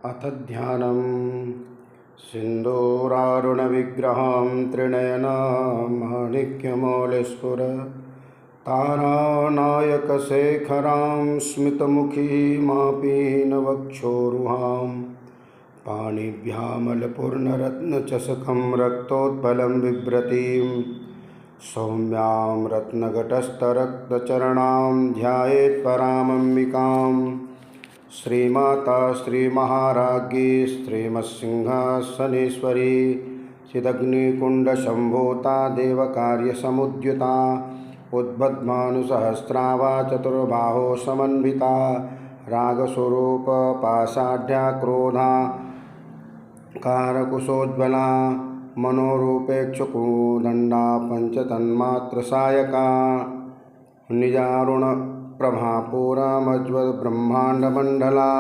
अथ ध्यानं सिन्दूरारुणविग्रहं त्रिनयनं माणिक्यमौलिस्फुरतारानायकशेखरां स्मितमुखीमापीनवक्षोरुहां पाणिभ्यामलपूर्णरत्नचषकं रक्तोत्पलं बिभ्रतीं सौम्यां रत्नघटस्थरक्तचरणां ध्यायेत्परामम्बिकां श्रीमाता श्रीमहाराज्ञी श्रीमत्सिंहासनेश्वरी चिदग्निकुण्डशम्भूता देवकार्यसमुद्युता उद्बद्मानुसहस्रावा चतुर्बाहो समन्विता रागस्वरूपपाषाढ्या क्रोधा कारकुशोज्ज्वला मनोरूपेक्षुकोदण्डा पञ्चतन्मात्रसायका निजारुणप्रभापूरा मज्ज्वलब्रह्माण्डमण्डला